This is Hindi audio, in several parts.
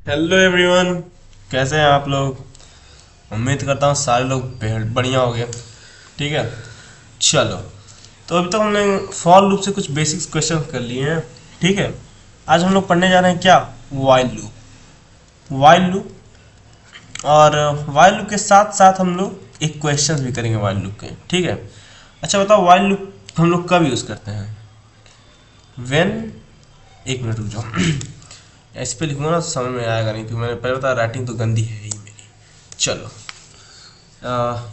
हेलो एवरीवन, कैसे हैं आप लोग। उम्मीद करता हूँ सारे लोग बेहद बढ़िया हो गए। ठीक है, चलो। तो अभी तक हमने फॉर लूप से कुछ बेसिक्स क्वेश्चन कर लिए हैं। ठीक है, आज हम लोग पढ़ने जा रहे हैं क्या, वाइल लूप। वाइल लूप और वाइल लूप के साथ साथ हम लोग एक क्वेश्चन भी करेंगे वाइल लूप के। ठीक है, अच्छा बताओ वाइल लूप हम लोग कब यूज़ करते हैं। वेन, एक मिनट रुक जाओ। इस पे लिखूंगा ना तो समझ में आएगा नहीं, क्योंकि मैंने पहले बताया राइटिंग तो गंदी है ही मेरी। चलो,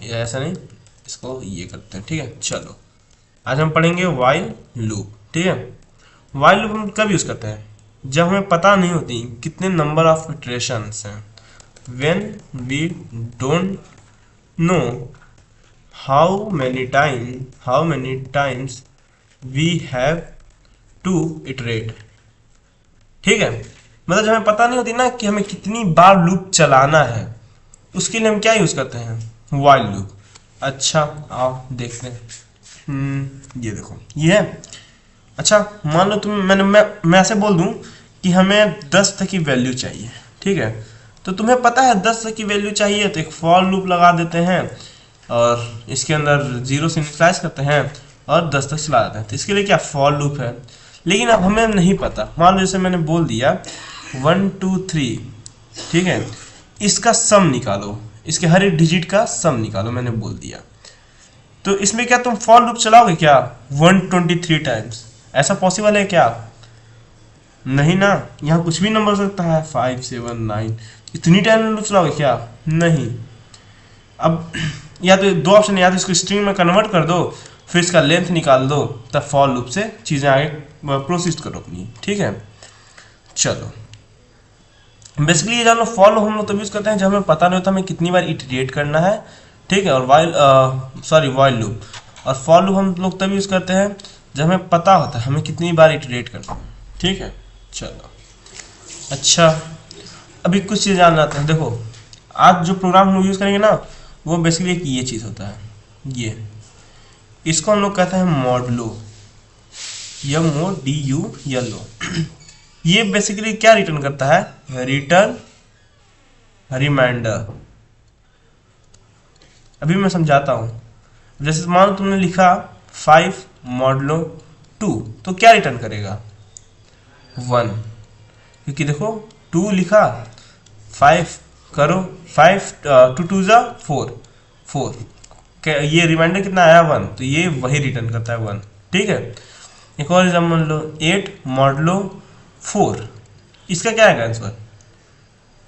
ये ऐसा नहीं, इसको ये करते हैं। ठीक है, चलो आज हम पढ़ेंगे वाइल लूप। ठीक है, वाइल लूप हम कब यूज़ करते हैं, जब हमें पता नहीं होती कितने नंबर ऑफ इटरेशंस हैं। When we don't know how many times we have to iterate. ठीक है, मतलब जब हमें पता नहीं होती ना कि हमें कितनी बार लूप चलाना है, उसके लिए हम क्या यूज करते हैं, वाइल लूप। अच्छा आओ देखते हैं। ये देखो ये है। अच्छा मान लो तुम मैं ऐसे बोल दूं कि हमें 10 तक की वैल्यू चाहिए। ठीक है, तो तुम्हें पता है 10 तक की वैल्यू चाहिए, तो एक फॉर लूप लगा देते हैं और इसके अंदर 0 से इनिशियलाइज करते हैं और 10 तक चला देते हैं। तो इसके लिए क्या फॉर लूप है। लेकिन अब हमें नहीं पता, मान लो जैसे मैंने बोल दिया 1 2 3। ठीक है, इसका सम निकालो, इसके हर एक डिजिट का सम निकालो, मैंने बोल दिया। तो इसमें क्या तुम फॉर लूप चलाओगे क्या 123 टाइम्स, ऐसा पॉसिबल है क्या। नहीं ना, यहाँ कुछ भी नंबर हो सकता है 5 7 9, इतनी टाइम लूप चलाओगे क्या, नहीं। अब या तो दो ऑप्शन, या तो इसको स्ट्रिंग में कन्वर्ट कर दो, फिर इसका लेंथ निकाल दो, तब फॉर लूप से चीज़ें आगे प्रोसीड करो अपनी। ठीक है, चलो बेसिकली ये जानो फॉर लूप हम लोग तब यूज करते हैं जब हमें पता नहीं होता हमें कितनी बार इटरेट करना है। ठीक है, और वाइल लूप और फॉर लूप हम लोग तब यूज करते हैं जब हमें पता होता है हमें कितनी बार इटरेट करना है। ठीक है, चलो। अच्छा, अभी कुछ चीज़ जान लेते हैं। देखो आज जो प्रोग्राम हम लोग यूज करेंगे ना, वो बेसिकली एक ये चीज़ होता है, ये इसको हम लोग कहते हैं मॉडलो, MODULO। ये बेसिकली क्या रिटर्न करता है, रिटर्न रिमाइंडर। अभी मैं समझाता हूँ। जैसे मान लो तुमने लिखा 5 मॉडलो 2, तो क्या रिटर्न करेगा 1, क्योंकि देखो 2 लिखा, 5 करो, 5 2 2 जा 4 4, ये रिमाइंडर कितना आया 1, तो ये वही रिटर्न करता है 1। ठीक है, एक और एग्जाम्पल लो 8 मॉडलो 4, इसका क्या है आंसर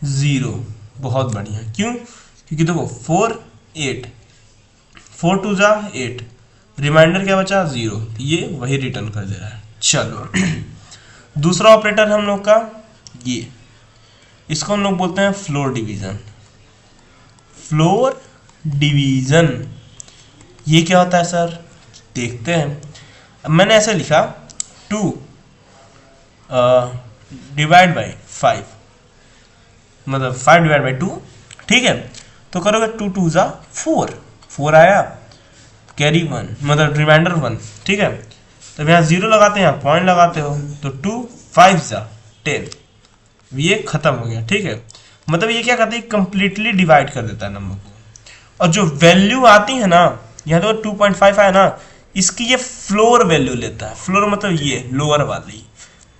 0। बहुत बढ़िया, क्यों, क्योंकि देखो 4 8, 4 2 जा 8, रिमाइंडर क्या बचा 0, ये वही रिटर्न कर दे रहा है। चलो दूसरा ऑपरेटर हम लोग का ये, इसको हम लोग बोलते हैं फ्लोर डिवीजन। फ्लोर डिवीजन ये क्या होता है सर, देखते हैं। अब मैंने ऐसे लिखा 2 डिवाइड बाई 5, मतलब 5 डिवाइड बाई 2। ठीक है, तो करोगे 2 2 जा 4, 4 आया, कैरी 1 मतलब रिमाइंडर 1। ठीक है, तब यहाँ 0 लगाते हैं, यहाँ पॉइंट लगाते हो, तो 2 5 जा 10, ये खत्म हो गया। ठीक है, मतलब ये क्या करते हैं, कंप्लीटली डिवाइड कर देता है नंबर को। और जो वैल्यू आती है ना, यहाँ तो 2.5 आया ना, इसकी ये फ्लोर वैल्यू लेता है। फ्लोर मतलब ये लोअर वाली,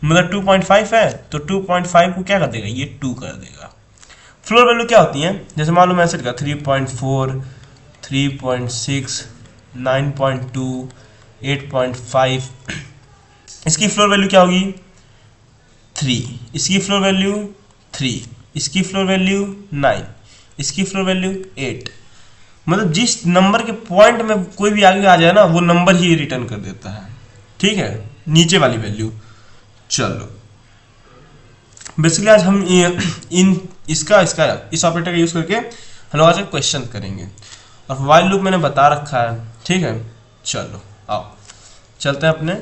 मतलब 2.5 है तो 2.5 को क्या कर देगा, ये 2 कर देगा। फ्लोर वैल्यू क्या होती है, जैसे मान लो मैं ऐसे लिखा 3.4 3.6 9.2 8.5, इसकी फ्लोर वैल्यू क्या होगी 3, इसकी फ्लोर वैल्यू 3, इसकी फ्लोर वैल्यू 9, इसकी फ्लोर वैल्यू 8। मतलब जिस नंबर के पॉइंट में कोई भी आगे आ जाए ना, वो नंबर ही रिटर्न कर देता है। ठीक है, नीचे वाली वैल्यू। चलो बेसिकली आज हम इन इसका इसका इस ऑपरेटर का यूज करके हम लोग आज एक क्वेश्चन करेंगे, और वाइल लूप मैंने बता रखा है। ठीक है, चलो आओ चलते हैं अपने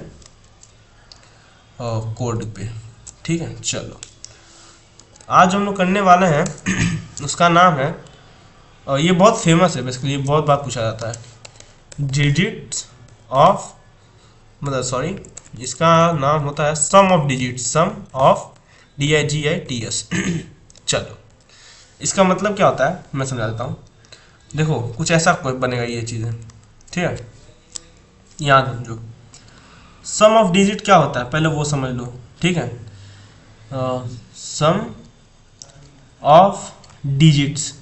कोड पे। ठीक है, चलो आज हम लोग करने वाले हैं उसका नाम है, और ये बहुत फेमस है, बेसिकली बहुत बार पूछा जाता है, डिजिट्स ऑफ, मतलब सॉरी, इसका नाम होता है sum of digit, sum of DIGITS। चलो, इसका मतलब क्या होता है मैं समझा देता हूँ। देखो कुछ ऐसा बनेगा ये चीज़ें, ठीक है। यहाँ समझो, सम ऑफ डिजिट क्या होता है पहले वो समझ लो, ठीक है। Sum of digits,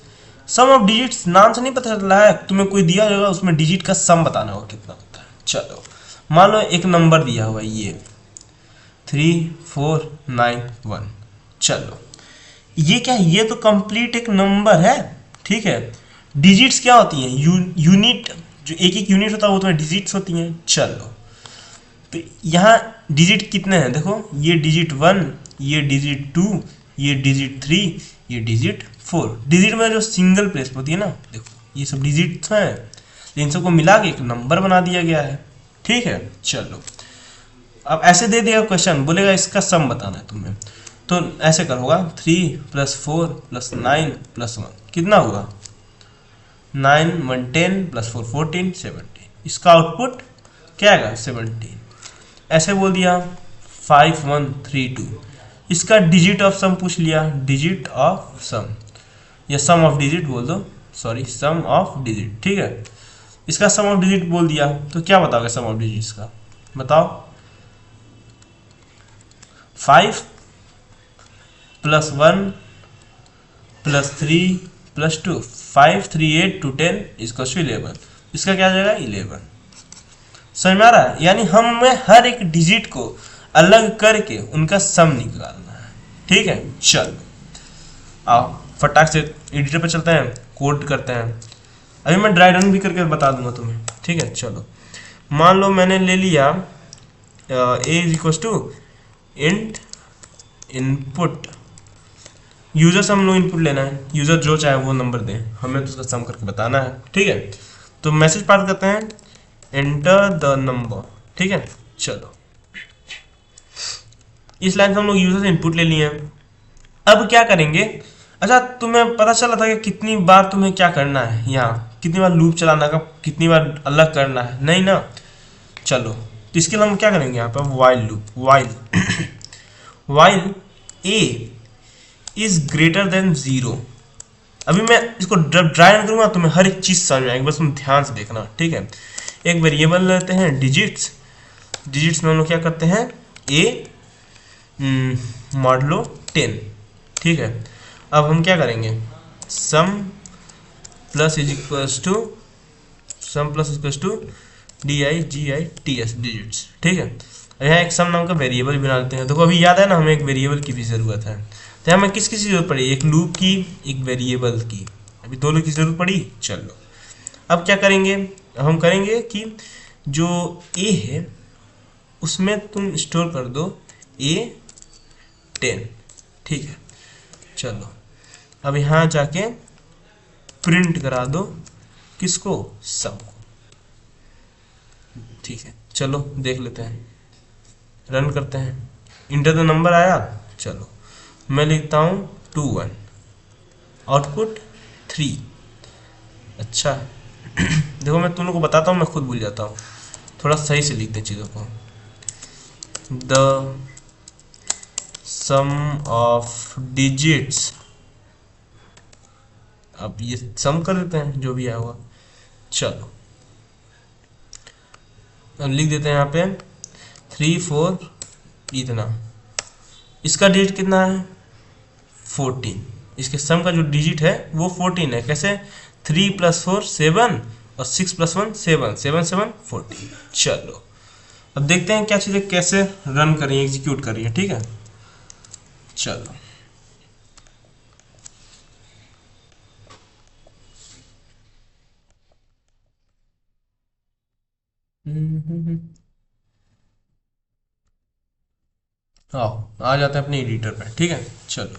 sum of digits नाम से नहीं पता चल रहा है, तुम्हें कोई दिया होगा उसमें डिजिट का सम बताना होगा कितना होता है। चलो मान लो एक नंबर दिया हुआ ये 3491, चलो ये क्या है, ये तो कंप्लीट एक नंबर है, ठीक है। डिजिट्स क्या होती हैं, यूनिट, जो एक एक यूनिट होता है वो तो डिजिट्स होती हैं। चलो तो यहाँ डिजिट कितने हैं, देखो ये डिजिट 1, ये डिजिट 2, ये डिजिट 3, ये डिजिट 4। डिजिट में जो सिंगल प्लेस होती है ना, देखो ये सब डिजिट्स हैं, इन सबको मिला के एक नंबर बना दिया गया है, ठीक है। चलो अब ऐसे दे दिया क्वेश्चन, बोलेगा इसका सम बताना है तुम्हें, तो ऐसे करोगा 3 + 4 + 9 + 1 कितना होगा, 9 1 10 + 4 14 17, इसका आउटपुट क्या आएगा 17। ऐसे बोल दिया 5 1 3 2, इसका डिजिट ऑफ सम पूछ लिया, डिजिट ऑफ सम या सम ऑफ डिजिट बोल दो, सॉरी सम ऑफ डिजिट, ठीक है। इसका सम ऑफ डिजिट बोल दिया तो क्या बताओगे सम ऑफ डिजिट्स का, बताओ। 5 + 1 + 3 + 2, 5 3 8 2 10 = 11, इसका क्या आ जाएगा 11। समझ में आ रहा है, यानी हमें हर एक डिजिट को अलग करके उनका सम निकालना है, ठीक है। चलो आओ फटाक से एडिटर पे चलते हैं, कोड करते हैं। अभी मैं ड्राई रन भी करके बता दूंगा तुम्हें, ठीक है। चलो मान लो मैंने ले लिया a = इंट इनपुट, यूजर से हम लोग इनपुट लेना है, यूजर जो चाहे वो नंबर दे, हमें तो उसका सम करके बताना है, ठीक है। तो मैसेज पास करते हैं एंटर द नंबर, ठीक है। चलो इस लाइन से हम लोग यूजर से इनपुट ले लिए हैं, अब क्या करेंगे। अच्छा तुम्हें पता चला था कि कितनी बार तुम्हें क्या करना है, यहाँ कितनी बार लूप चलाना का, कितनी बार अलग करना है, नहीं ना। चलो तो इसके लिए हम क्या करेंगे, यहाँ पर while loop, while a is greater than 0। अभी मैं इसको ड्राई रन करूंगा तो मैं हर एक चीज समझ में आएगी, बस तुम ध्यान से देखना, ठीक है। एक वेरिएबल लेते हैं डिजिट्स, डिजिट्स में हम लोग क्या करते हैं a मॉडलो 10, ठीक है। अब हम क्या करेंगे, सम प्लस DIGITS डिजिट्स, ठीक है। यहाँ एक सम नाम का वेरिएबल बना लेते हैं। देखो अभी याद है ना, हमें एक वेरिएबल की भी ज़रूरत है, तो हमें किसकी ज़रूरत पड़ी, एक लूप की, एक वेरिएबल की, अभी दोनों की ज़रूरत पड़ी। चलो अब क्या करेंगे, हम करेंगे कि जो a है उसमें तुम स्टोर कर दो A10, ठीक है। चलो अब यहाँ जाके प्रिंट करा दो किसको, सम को, ठीक है। चलो देख लेते हैं, रन करते हैं, इंटर द नंबर आया। चलो मैं लिखता हूँ 21, आउटपुट 3। अच्छा देखो मैं तुम लोग को बताता हूँ, मैं खुद भूल जाता हूँ, थोड़ा सही से लिखते हैं चीज़ों को। द सम ऑफ डिजिट्स, अब ये सम कर देते हैं जो भी आया होगा। चलो अब लिख देते हैं यहाँ पे 3 4 इतना, इसका डिजिट कितना है 14, इसके सम का जो डिजिट है वो 14 है। कैसे, 3 + 4 7 और 6 + 1 7 7 7 14। चलो अब देखते हैं क्या चीज़ें कैसे रन कर रही है, एग्जीक्यूट कर रही है, ठीक है। चलो आओ आ जाते हैं अपने एडिटर पे, ठीक है। चलो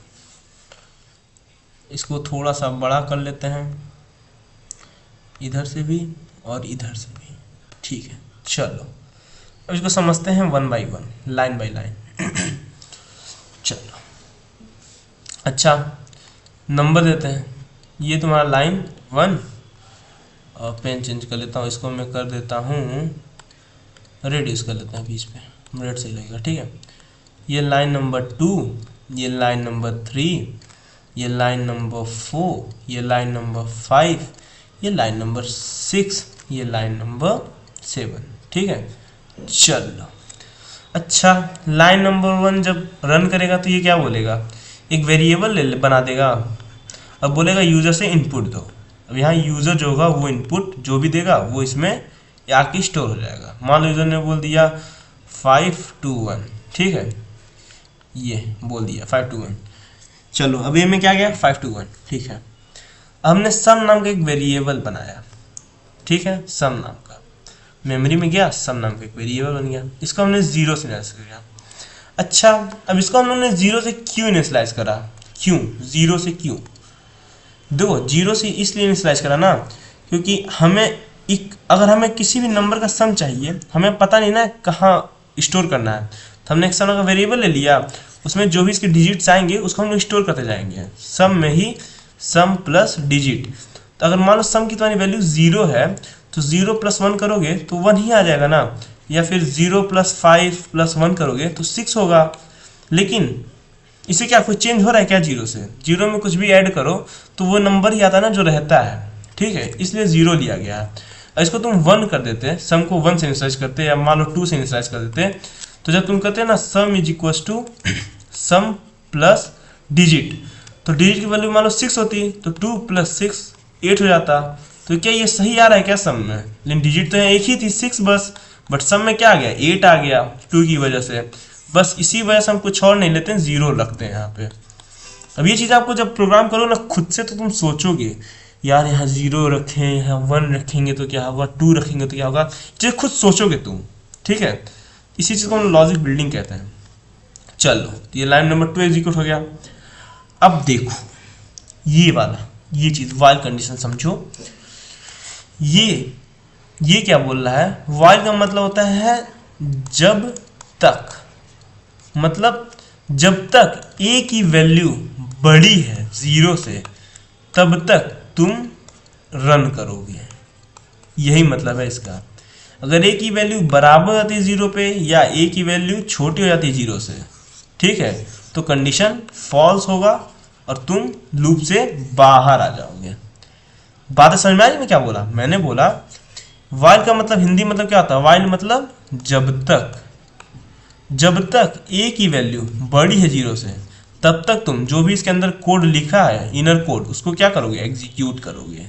इसको थोड़ा सा बड़ा कर लेते हैं, इधर से भी और इधर से भी, ठीक है। चलो अब इसको समझते हैं 1 बाई 1, लाइन बाई लाइन। चलो अच्छा नंबर देते हैं, ये तुम्हारा लाइन 1, और पेन चेंज कर लेता हूँ, इसको मैं कर देता हूँ रेड, यूज़ कर लेते हैं बीच पे, रेड सही लगेगा, ठीक है। ये लाइन नंबर 2, ये लाइन नंबर 3, ये लाइन नंबर 4, ये लाइन नंबर 5, ये लाइन नंबर 6, ये लाइन नंबर 7। ठीक है, चलो। अच्छा, लाइन नंबर 1 जब रन करेगा तो ये क्या बोलेगा, एक वेरिएबल बना देगा। अब बोलेगा यूजर से इनपुट दो। अब यहाँ यूजर जो होगा वो इनपुट जो भी देगा वो इसमें आके स्टोर हो जाएगा। मान लो यूजर ने बोल दिया 521, ठीक है, ये बोल दिया 521। चलो अब ये में क्या गया 521, ठीक है। हमने सम नाम का एक वेरिएबल बनाया, ठीक है, सम नाम का मेमोरी में गया, सम नाम का एक वेरिएबल बन गया। इसको हमने 0 से इनिशियलाइज किया। अच्छा, अब इसको हम लोगों ने 0 से क्यों इनिशियलाइज करा, क्यों 0 से क्यों, देखो 0 से इसलिए इनिशियलाइज करा ना, क्योंकि हमें अगर हमें किसी भी नंबर का सम चाहिए, हमें पता नहीं ना कहाँ स्टोर करना है, तो हमने एक सम का वेरिएबल ले लिया, उसमें जो भी इसके डिजिट्स आएंगे उसको हम लोग स्टोर करते जाएंगे। सम में ही सम प्लस डिजिट, तो अगर मान लो सम की तुम्हारी वैल्यू 0 है तो 0 + 1 करोगे तो 1 ही आ जाएगा ना, या फिर 0 + 5 + 1 करोगे तो 6 होगा। लेकिन इसे क्या कोई चेंज हो रहा है क्या, 0 से 0 में कुछ भी ऐड करो तो वो नंबर ही आता है ना जो रहता है, ठीक है, इसलिए 0 लिया गया है। इसको तुम 1 कर देते, सम को 1 से इनिशियलाइज करते, या मान लो 2 से इनिशियलाइज कर देते, तो जब तुम कहते हैं ना सम = सम प्लस डिजिट, तो डिजिट की वैल्यू मान लो 6 होती तो 2 + 6 8 हो जाता। तो क्या ये सही आ रहा है क्या सम में, लेकिन डिजिट तो यहाँ एक ही थी 6 बस, बट सम में क्या आ गया 8 आ गया 2 की वजह से। बस इसी वजह से हम कुछ और नहीं लेते हैं, 0 रखते हैं यहाँ पे। अब ये चीज़ आपको जब प्रोग्राम करो ना खुद से, तो तुम सोचोगे यार यहाँ 0 रखें, यहाँ 1 रखेंगे तो क्या होगा, 2 रखेंगे तो क्या होगा, जो खुद सोचोगे तुम, ठीक है। इसी चीज़ को हम लॉजिक बिल्डिंग कहते हैं। चलो, तो ये लाइन नंबर 2 एग्जीक्यूट हो गया। अब देखो ये वाला, ये चीज़ वाइल कंडीशन समझो। ये क्या बोल रहा है, वाइल का मतलब होता है जब तक, मतलब जब तक a की वैल्यू बड़ी है 0 से तब तक तुम रन करोगे, यही मतलब है इसका। अगर a की वैल्यू बराबर हो जाती है 0 पे, या a की वैल्यू छोटी हो जाती है 0 से, ठीक है, तो कंडीशन फॉल्स होगा और तुम लूप से बाहर आ जाओगे। बात समझ में आ रही है? मैं क्या बोला, मैंने बोला वाइल का मतलब हिंदी मतलब क्या होता है, वाइल मतलब जब तक a की वैल्यू बड़ी है 0 से तब तक तुम जो भी इसके अंदर कोड लिखा है, इनर कोड, उसको क्या करोगे, एग्जीक्यूट करोगे,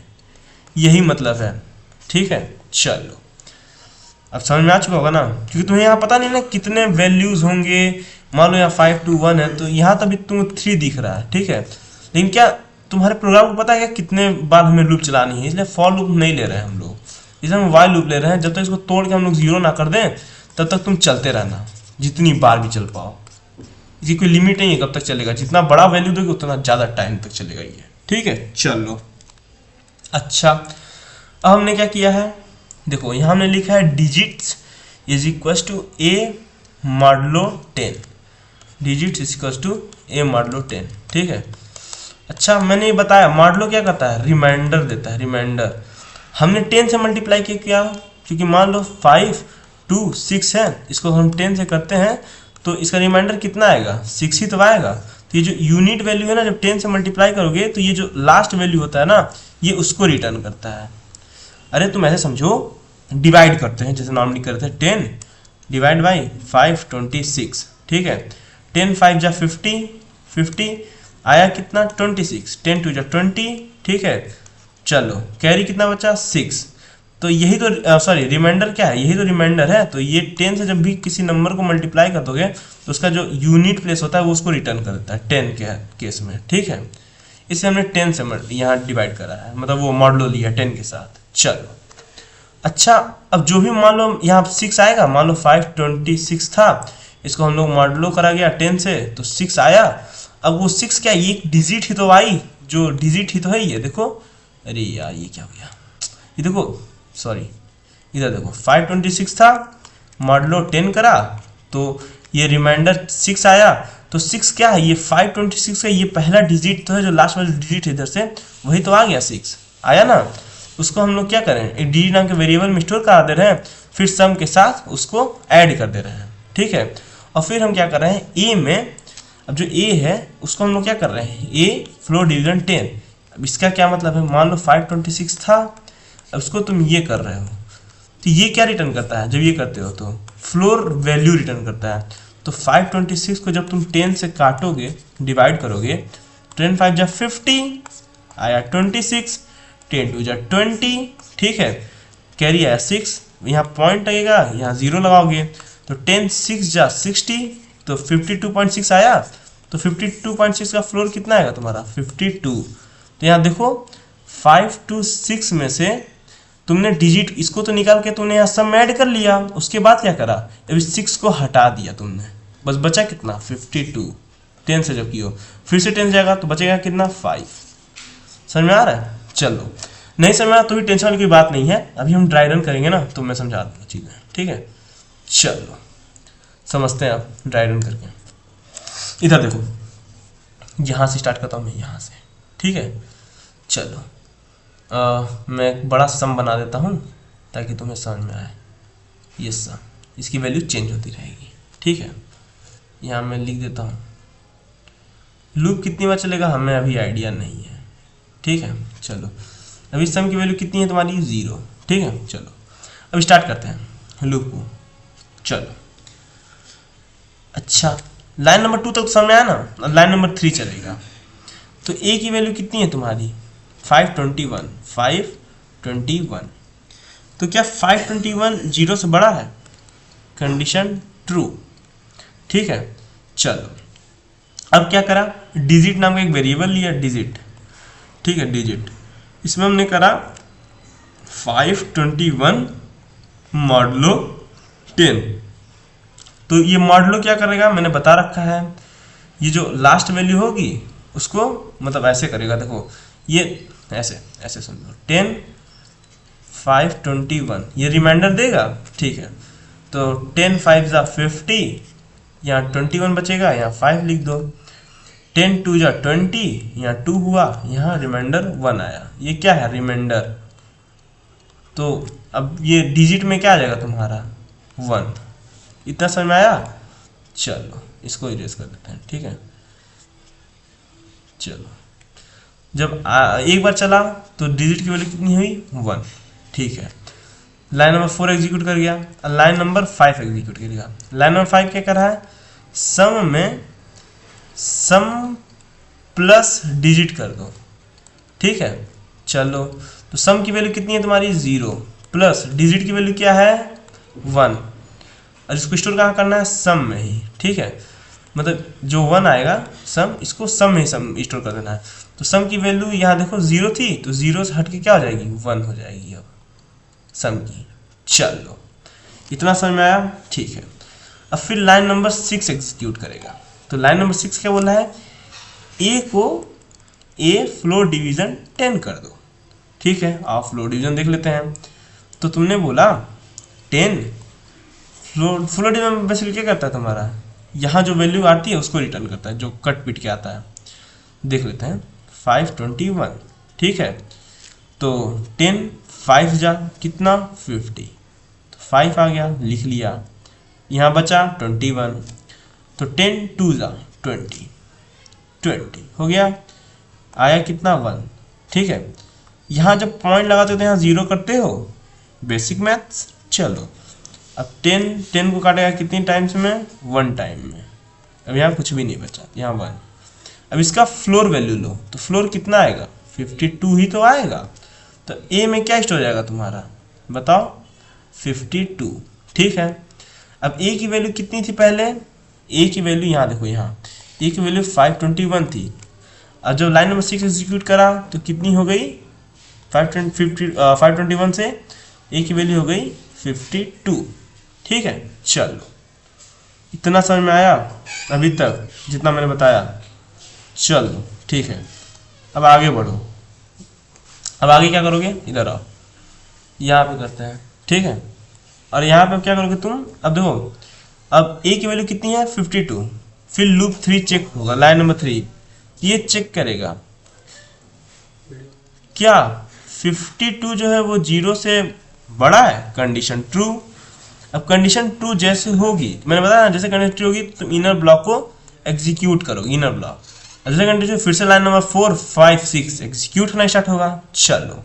यही मतलब है, ठीक है। चलो अब समझ में आ चुका होगा ना, क्योंकि तुम्हें यहाँ पता नहीं ना कितने वैल्यूज होंगे। मान लो यहाँ 521 है तो यहाँ तभी तुम 3 दिख रहा है, ठीक है, लेकिन क्या तुम्हारे प्रोग्राम को पता है क्या कितने बार हमें लूप चलानी है, इसलिए फॉर लूप नहीं ले रहे हैं हम लोग, इसलिए हम वाइल लूप ले रहे हैं। जब तक इसको तोड़ के हम लोग 0 ना कर दें तब तक तुम चलते रहना, जितनी बार भी चल पाओ, इसकी कोई लिमिट नहीं है कब तक चलेगा, जितना बड़ा वैल्यू दोगे उतना ज़्यादा टाइम तक चलेगा ये, ठीक है। चलो अच्छा, अब हमने क्या किया है, देखो यहाँ हमने लिखा है digits = a modulo 10, digits = a modulo 10, ठीक है। अच्छा, मैंने ये बताया मॉडलो क्या करता है, रिमाइंडर देता है, रिमाइंडर। हमने 10 से मल्टीप्लाई किया, क्योंकि मान लो 5 2 6 है, इसको हम 10 से करते हैं तो इसका रिमाइंडर कितना आएगा, 6 ही तो आएगा। तो ये जो यूनिट वैल्यू है ना, जब 10 से मल्टीप्लाई करोगे तो ये जो लास्ट वैल्यू होता है ना, ये उसको रिटर्न करता है। अरे तुम ऐसे समझो, डिवाइड करते हैं जैसे नॉर्मली करते हैं, 10 डिवाइड बाई 526, ठीक है। 10 5 जा 50 आया कितना 26, 10 2 जा 20, ठीक है। चलो कैरी कितना बचा 6, तो यही तो सॉरी रिमाइंडर क्या है, यही तो रिमाइंडर है। तो ये 10 से जब भी किसी नंबर को मल्टीप्लाई कर दोगे तो उसका जो यूनिट प्लेस होता है वो उसको रिटर्न कर देता है 10 के केस में, ठीक है। इसे हमने 10 से यहाँ डिवाइड करा है, मतलब वो मॉडलो लिया 10 के साथ। चलो अच्छा, अब जो भी मान लो यहाँ 6 आएगा, मान लो 526 था, इसको हम लोग मॉडलो करा गया 10 से तो 6 आया। अब वो 6 क्या, ये डिजिट ही तो आई, जो डिजिट ही तो है ये, देखो। अरे यार ये क्या हो गया, ये देखो, सॉरी इधर देखो, 526 था, मॉडलो 10 करा तो ये रिमाइंडर 6 आया। तो 6 क्या है, ये 526 का ये पहला डिजिट तो है, जो लास्ट वाला डिजिट है इधर से, वही तो आ गया 6 आया ना। उसको हम लोग क्या करें, एक डिजिट नाम के वेरिएबल में स्टोर करा दे रहे हैं, फिर सम के साथ उसको ऐड कर दे रहे हैं, ठीक है। और फिर हम क्या कर रहे हैं, ए में अब जो ए है उसको हम लोग क्या कर रहे हैं, ए फ्लोर डिवीजन 10। अब इसका क्या मतलब है, मान लो 526 था, अब उसको तुम ये कर रहे हो तो ये क्या रिटर्न करता है, जब ये करते हो तो फ्लोर वैल्यू रिटर्न करता है। तो 526 को जब तुम 10 से काटोगे, डिवाइड करोगे, 10 5 जा 50 आया 26, 10 2 जा 20, ठीक है, कैरी आया 6, यहाँ पॉइंट लगेगा, यहाँ 0 लगाओगे तो 10 6 जा 60, तो 52.6 आया। तो 52.6 का फ्लोर कितना आएगा तुम्हारा 52। तो यहाँ देखो 5 to 6 में से तुमने डिजिट इसको तो निकाल के तुमने यहाँ सम ऐड कर लिया, उसके बाद क्या करा, अभी 6 को हटा दिया तुमने, बस बचा कितना 52। 10 से जब कियो फिर से 10 जाएगा तो बचेगा कितना 5। समझ में आ रहा है? चलो, नहीं समझ में आ तो भी टेंशन वाली कोई बात नहीं है, अभी हम ड्राई रन करेंगे ना तो मैं समझा दूंगा चीज़ें, ठीक है। चलो समझते हैं आप ड्राई रन करके। इधर देखो, यहाँ से स्टार्ट करता हूँ मैं, यहाँ से, ठीक है। चलो मैं एक बड़ा सम बना देता हूँ ताकि तुम्हें समझ में आए। ये सम, इसकी वैल्यू चेंज होती रहेगी, ठीक है। यहाँ मैं लिख देता हूँ, लूप कितनी बार चलेगा हमें अभी आइडिया नहीं है, ठीक है। चलो अभी सम की वैल्यू कितनी है तुम्हारी 0, ठीक है। चलो अब स्टार्ट करते हैं लूप को। चलो अच्छा, लाइन नंबर 2 तक समझ में आया ना, लाइन नंबर 3 चलेगा। तो ए की वैल्यू कितनी है तुम्हारी 521, 521। तो क्या 521 0 से बड़ा है, कंडीशन ट्रू, ठीक है। चलो अब क्या करा, डिजिट नाम का एक वेरिएबल लिया, डिजिट, ठीक है, डिजिट। इसमें हमने करा 521 मॉडलो 10। तो ये मॉडलो क्या करेगा, मैंने बता रखा है, ये जो लास्ट वैल्यू होगी उसको मतलब ऐसे करेगा, देखो ये ऐसे ऐसे समझो, 10 521 ये रिमाइंडर देगा, ठीक है। तो 10 5 जा 50, यहाँ 21 बचेगा, यहाँ 5 लिख दो, 10 2 जा 20, यहाँ 2 हुआ, यहाँ रिमाइंडर 1 आया, ये क्या है रिमाइंडर। तो अब ये डिजिट में क्या आ जाएगा तुम्हारा 1। इतना समझ में आया? चलो इसको इरेज कर देते हैं, ठीक है। चलो जब एक बार चला तो डिजिट की वैल्यू कितनी हुई 1, ठीक है। लाइन नंबर 4 एग्जीक्यूट कर गया, लाइन नंबर 5 एग्जीक्यूट करेगा। लाइन नंबर 5 क्या कर रहा है, सम में सम प्लस डिजिट कर दो, ठीक है। चलो तो सम की वैल्यू कितनी है तुम्हारी 0 प्लस डिजिट की वैल्यू क्या है 1, और इसको स्टोर कहाँ करना है, सम में ही, ठीक है। मतलब जो 1 आएगा सम, इसको सम में ही सम स्टोर कर देना है। तो सम की वैल्यू यहाँ देखो 0 थी, तो 0 से हट के क्या हो जाएगी 1 हो जाएगी अब सम की। चलो इतना समझ में आया, ठीक है। अब फिर लाइन नंबर 6 एग्जीक्यूट करेगा। तो लाइन नंबर 6 क्या बोला है, ए को ए फ्लोर डिवीजन 10 कर दो, ठीक है। आप फ्लोर डिवीजन देख लेते हैं। तो तुमने बोला 10 फ्लोर डिवीजन बेसिकली क्या करता है तुम्हारा, यहाँ जो वैल्यू आती है उसको रिटर्न करता है, जो कट पिट के आता है। देख लेते हैं 521, ठीक है। तो 10 5 जा कितना 50, तो 5 आ गया, लिख लिया। यहाँ बचा 21, तो 10 2 जा 20 हो गया, आया कितना 1, ठीक है। यहाँ जब पॉइंट लगाते हो तो यहाँ 0 करते हो, बेसिक मैथ्स। चलो अब 10 को काटेगा कितनी टाइम्स में 1 टाइम में, अब यहाँ कुछ भी नहीं बचा, यहाँ 1। अब इसका फ्लोर वैल्यू लो, तो फ्लोर कितना आएगा 52 ही तो आएगा। तो ए में क्या स्टोर हो जाएगा तुम्हारा बताओ 52, ठीक है। अब ए की वैल्यू कितनी थी पहले, ए की वैल्यू यहाँ देखो, यहाँ ए की वैल्यू 521 थी। अब जब लाइन नंबर 6 एग्जीक्यूट करा तो कितनी हो गई 521 से ए की वैल्यू हो गई 52, ठीक है। चलो इतना समझ में आया अभी तक जितना मैंने बताया। चलो ठीक है, अब आगे बढ़ो। अब आगे क्या करोगे, इधर आओ, यहाँ पे करते हैं, ठीक है। और यहाँ पे क्या करोगे तुम, अब देखो अब ए की वैल्यू कितनी है 52, फिर लूप 3 चेक होगा, लाइन नंबर 3 ये चेक करेगा क्या 52 जो है वो 0 से बड़ा है, कंडीशन ट्रू। अब कंडीशन ट्रू जैसे होगी, मैंने बताया ना जैसे कंडीशन ट्रू होगी तुम इनर ब्लॉक को एग्जीक्यूट करोगे इनर ब्लॉक। दूसरे कंडीशन फिर से लाइन नंबर 4 5 6 एग्जीक्यूट होना स्टार्ट होगा। चलो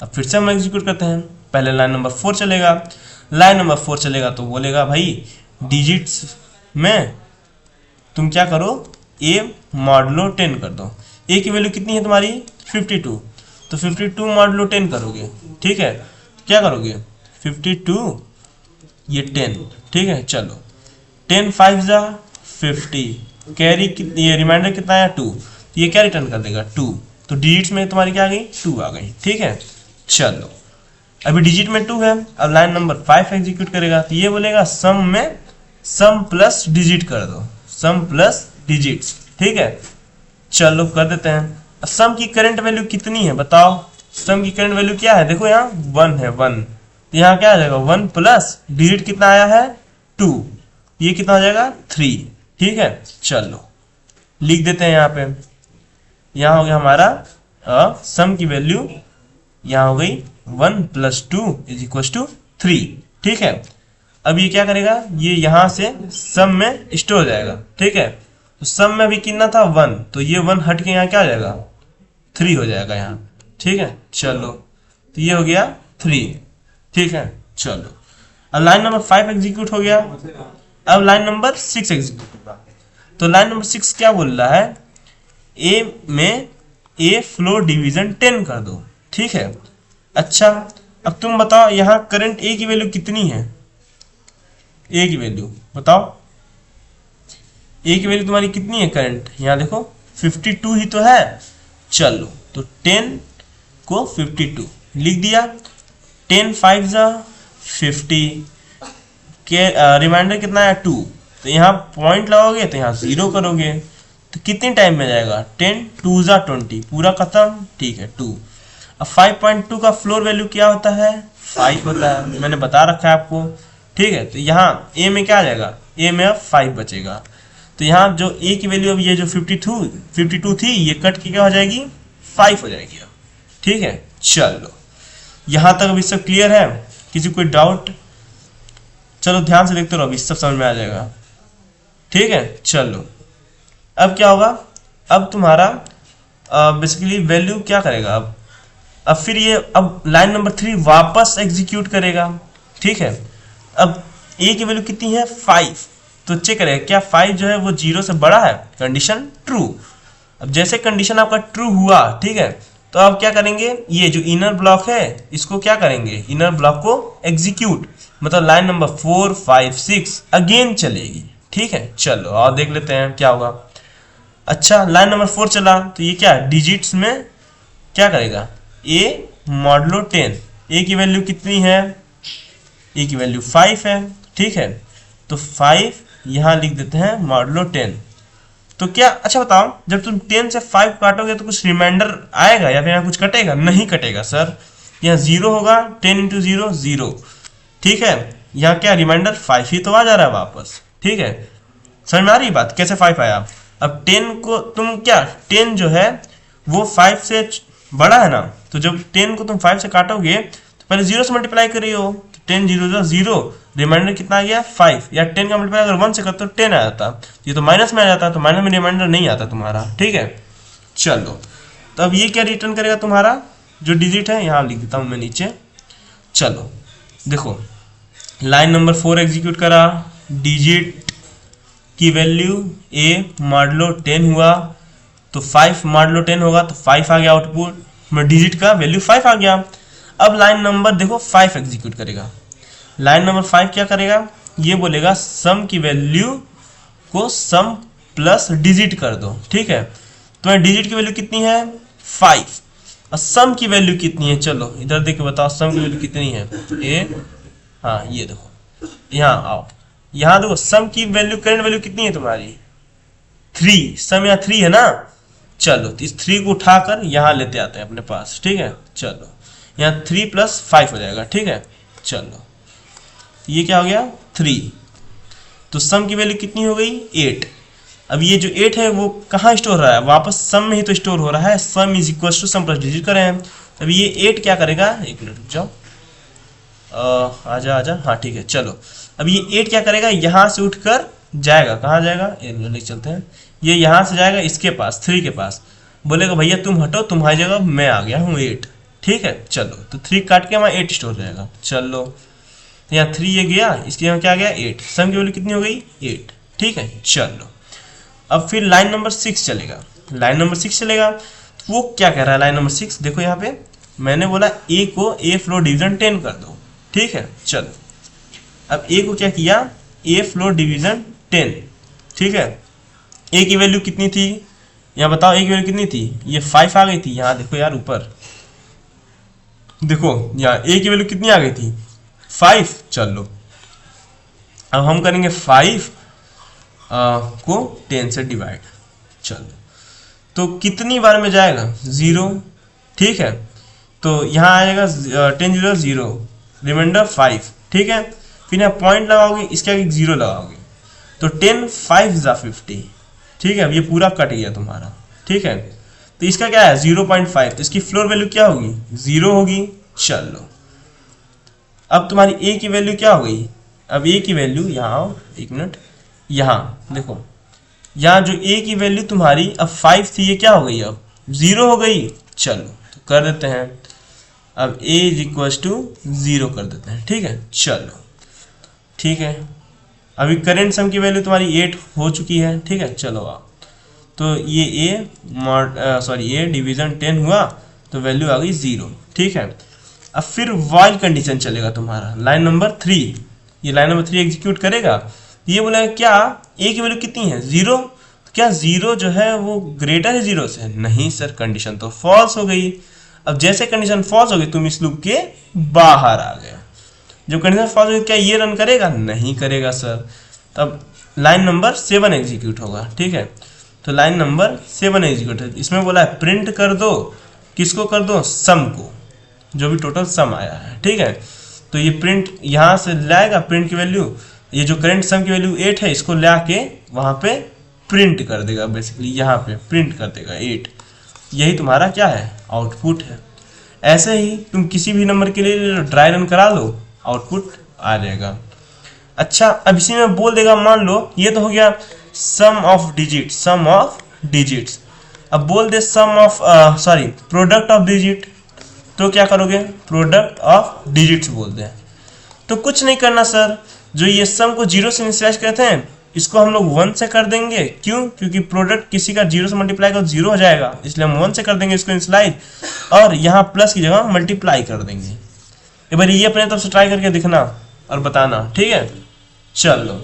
अब फिर से हम एग्जीक्यूट करते हैं। पहले लाइन नंबर 4 चलेगा, लाइन नंबर 4 चलेगा तो बोलेगा भाई डिजिट्स में तुम क्या करो, a मॉडुलो 10 कर दो। a की वैल्यू कितनी है तुम्हारी 52, तो 52 मॉडुलो 10 करोगे। ठीक है, क्या करोगे 52 ये 10। ठीक है, चलो 10 5 जा 50, कैरी ये रिमाइंडर कितना आया 2, तो ये क्या रिटर्न कर देगा 2। तो डिजिट्स में तुम्हारी क्या आ गई 2 आ गई। ठीक है, चलो अभी डिजिट में 2 है। अब लाइन नंबर 5 एग्जीक्यूट करेगा तो ये बोलेगा सम में सम प्लस डिजिट कर दो, सम प्लस डिजिट्स। ठीक है, चलो कर देते हैं। सम की करंट वैल्यू कितनी है बताओ, सम की करंट वैल्यू क्या है, देखो यहाँ 1 है 1, तो यहाँ क्या आ जाएगा 1 प्लस डिजिट कितना आया है 2, ये कितना हो जाएगा 3। ठीक है, चलो लिख देते हैं यहाँ पे। यहाँ हो गया हमारा सम की वैल्यू, यहाँ हो गई 1 प्लस 2 इज इक्वल टू 3। ठीक है, अब ये क्या करेगा, ये यहाँ से सम में स्टोर हो जाएगा। ठीक है, तो सम में अभी कितना था 1, तो ये 1 हट के यहाँ क्या आ जाएगा 3 हो जाएगा यहाँ। ठीक है, चलो तो ये हो गया 3। ठीक है, चलो अब लाइन नंबर 5 एग्जीक्यूट हो गया। अब लाइन नंबर 6 एग्जीक्यूट होगा। तो लाइन नंबर 6 क्या बोल रहा है, ए में ए फ्लोर डिवीजन 10 कर दो। ठीक है, अच्छा अब तुम बताओ यहाँ करंट ए की वैल्यू कितनी है, ए की वैल्यू बताओ, ए की वैल्यू तुम्हारी कितनी है करंट, यहाँ देखो 52 ही तो है। चलो तो 10 को 52 लिख दिया, 10 5 जा 50 के रिमाइंडर कितना है 2, तो यहाँ पॉइंट लगाओगे तो यहाँ 0 करोगे तो कितने टाइम में जाएगा 10 2 जा 20 पूरा खत्म। ठीक है 2। अब 5.2 का फ्लोर वैल्यू क्या होता है 5 होता है, मैंने बता रखा है आपको। ठीक है, तो यहाँ ए में क्या आ जाएगा, ए में अब 5 बचेगा, तो यहाँ जो ए की वैल्यू अब ये जो 52 थी ये कट के क्या हो जाएगी 5 हो जाएगी अब। ठीक है, चलो यहाँ तक अभी सब क्लियर है, किसी कोई डाउट, चलो ध्यान से देखते रहो अभी सब समझ में आ जाएगा। ठीक है, चलो अब क्या होगा, अब तुम्हारा बेसिकली वैल्यू क्या करेगा, अब फिर ये अब लाइन नंबर 3 वापस एग्जीक्यूट करेगा। ठीक है, अब ए की वैल्यू कितनी है 5, तो चेक करेगा क्या 5 जो है वो 0 से बड़ा है, कंडीशन ट्रू। अब जैसे कंडीशन आपका ट्रू हुआ, ठीक है, तो अब क्या करेंगे, ये जो इनर ब्लॉक है इसको क्या करेंगे, इनर ब्लॉक को एग्जीक्यूट, मतलब लाइन नंबर 4 5 6 अगेन चलेगी। ठीक है, चलो और देख लेते हैं क्या होगा। अच्छा लाइन नंबर 4 चला तो ये क्या डिजिट्स में क्या करेगा, ए मॉडुलो 10, ए की वैल्यू कितनी है, ए की वैल्यू 5 है। ठीक है, तो 5 यहाँ लिख देते हैं मॉडुलो 10। तो क्या, अच्छा बताओ जब तुम 10 से 5 काटोगे तो कुछ रिमाइंडर आएगा या फिर यहाँ कुछ कटेगा, नहीं कटेगा सर, यहाँ 0 होगा, 10 इंटू 0 0। ठीक है, यहाँ क्या रिमाइंडर 5 ही तो आ जा रहा है वापस। ठीक है, समझ में आ रही बात कैसे 5 आया। अब 10 को तुम क्या 10 जो है वो 5 से बड़ा है ना, तो जब 10 को तुम 5 से काटोगे तो पहले 0 से मल्टीप्लाई करी हो, तो 10 0 0, रिमाइंडर कितना आ गया 5, या 10 का मल्टीप्लाई अगर 1 से करते तो 10 आ जाता, ये तो माइनस में आ जाता, तो माइनस में रिमाइंडर नहीं आता तुम्हारा। ठीक है, चलो तो अब ये क्या रिटर्न करेगा तुम्हारा जो डिजिट है, यहाँ लिख देता हूँ मैं नीचे। चलो देखो लाइन नंबर 4 एग्जीक्यूट करा, डिजिट की वैल्यू ए मॉडुलो 10 हुआ तो 5 मॉडुलो 10 होगा तो 5 आ गया आउटपुट में, डिजिट का वैल्यू 5 आ गया। अब लाइन नंबर देखो 5 एग्जीक्यूट करेगा, लाइन नंबर 5 क्या करेगा, ये बोलेगा सम की वैल्यू को सम प्लस डिजिट कर दो। ठीक है, तो डिजिट की वैल्यू कितनी है 5 और सम की वैल्यू कितनी है, चलो इधर देख के बताओ सम की वैल्यू कितनी है, ए हाँ ये देखो यहाँ आओ, यहाँ देखो सम की वैल्यू करंट वैल्यू कितनी है तुम्हारी 3, सम यहाँ 3 है ना। चलो तो इस 3 को उठाकर यहाँ लेते आते हैं अपने पास। ठीक है, चलो यहाँ 3 प्लस 5 हो जाएगा। ठीक है, चलो ये क्या हो गया 3, तो सम की वैल्यू कितनी हो गई 8। अब ये जो 8 है वो कहाँ स्टोर हो रहा है, वापस सम में ही तो स्टोर हो रहा है, sum is equal to sum plus digit करें। अब ये 8 क्या करेगा, एक मिनट रुक जाओ, आजा आजा, हाँ ठीक है, चलो अब ये 8 क्या करेगा, यहाँ से उठकर जाएगा, कहाँ जाएगा, ये लेके चलते हैं, ये यहाँ से जाएगा इसके पास, 3 के पास, बोलेगा भैया तुम हटो, तुम्हारी जगह मैं आ गया हूँ 8, ठीक है। चलो तो 3 काट के हमारा 8 स्टोर रहेगा। चलो तो यहाँ 3 ये गया, इसके यहाँ क्या गया 8, सम की वैल्यू कितनी हो गई 8, ठीक है। चलो अब फिर लाइन नंबर 6 चलेगा, लाइन नंबर 6 चलेगा, तो वो क्या कह रहा है लाइन नंबर 6, देखो यहाँ पे मैंने बोला ए को ए फ्लोर डिवीजन 10 कर दो, ठीक है। चलो अब ए को क्या किया, ए फ्लोर डिवीजन 10, ठीक है। ए की वैल्यू कितनी थी, यहाँ बताओ ए की वैल्यू कितनी थी, ये 5 आ गई थी, यहाँ देखो यार ऊपर देखो, यहाँ ए की वैल्यू कितनी आ गई थी 5। चलो अब हम करेंगे 5 को 10 से डिवाइड। चलो तो कितनी बार में जाएगा 0, ठीक है। तो यहाँ आएगा 10 0 0, रिमाइंडर 5, ठीक है। फिर यहाँ पॉइंट लगाओगे, इसके आगे 0 लगाओगे, तो 10 5 = 50, ठीक है। अब ये पूरा कट गया तुम्हारा, ठीक है। तो इसका क्या है 0.5, तो इसकी फ्लोर वैल्यू क्या होगी 0 होगी। चलो अब तुम्हारी ए की वैल्यू क्या हो गई, अब ए की वैल्यू यहाँ आओ, 1 मिनट, यहाँ देखो, यहाँ जो ए की वैल्यू तुम्हारी अब 5 थी, ये क्या हो गई अब 0 हो गई। चलो तो कर देते हैं, अब a = 0 कर देते हैं, ठीक है। चलो ठीक है, अभी करेंट सम की वैल्यू तुम्हारी 8 हो चुकी है, ठीक है। चलो आओ, तो ये a डिवीजन 10 हुआ, तो वैल्यू आ गई 0, ठीक है। अब फिर वाइल कंडीशन चलेगा तुम्हारा लाइन नंबर 3, ये लाइन नंबर 3 एग्जीक्यूट करेगा, ये बोला क्या a की वैल्यू कितनी है 0, क्या 0 जो है वो ग्रेटर है 0 से, नहीं सर, कंडीशन तो फॉल्स हो गई। अब जैसे कंडीशन फॉल्स हो गई, तुम इस लूप के बाहर आ गए। जब कंडीशन फॉल्स हो गई, क्या ये रन करेगा, नहीं करेगा सर। तब लाइन नंबर 7 एग्जीक्यूट होगा, ठीक है। तो लाइन नंबर 7 एग्जीक्यूट है, इसमें बोला है प्रिंट कर दो, किसको कर दो, सम को, जो भी टोटल सम आया है, ठीक है। तो ये प्रिंट यहाँ से लाएगा प्रिंट की वैल्यू, ये जो करंट सम की वैल्यू 8 है, इसको ला के वहाँ पे प्रिंट कर देगा, बेसिकली यहाँ पे प्रिंट कर देगा 8, यही तुम्हारा क्या है आउटपुट है। ऐसे ही तुम किसी भी नंबर के लिए ड्राई रन करा लो, आउटपुट आ जाएगा। अच्छा अब इसी में बोल देगा, मान लो ये तो हो गया sum of digit, sum of digits. अब बोल दे sum of product of digit, तो क्या करोगे, प्रोडक्ट ऑफ डिजिट्स बोल दे। तो कुछ नहीं करना सर, जो ये सम को 0 से इनिशियलाइज करते हैं, इसको हम लोग 1 से कर देंगे, क्यों, क्योंकि प्रोडक्ट किसी का 0 से मल्टीप्लाई कर 0 हो जाएगा, इसलिए हम 1 से कर देंगे इसको इनिशियलाइज, और यहाँ प्लस की जगह मल्टीप्लाई कर देंगे। एक बार ये अपने तरफ से ट्राई करके दिखना और बताना, ठीक है। चलो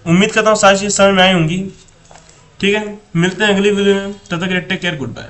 उम्मीद करता हूँ सारी चीज़ समझ में आई होंगी, ठीक है। मिलते हैं अगली वीडियो में, तब तक टेक केयर, गुड बाय।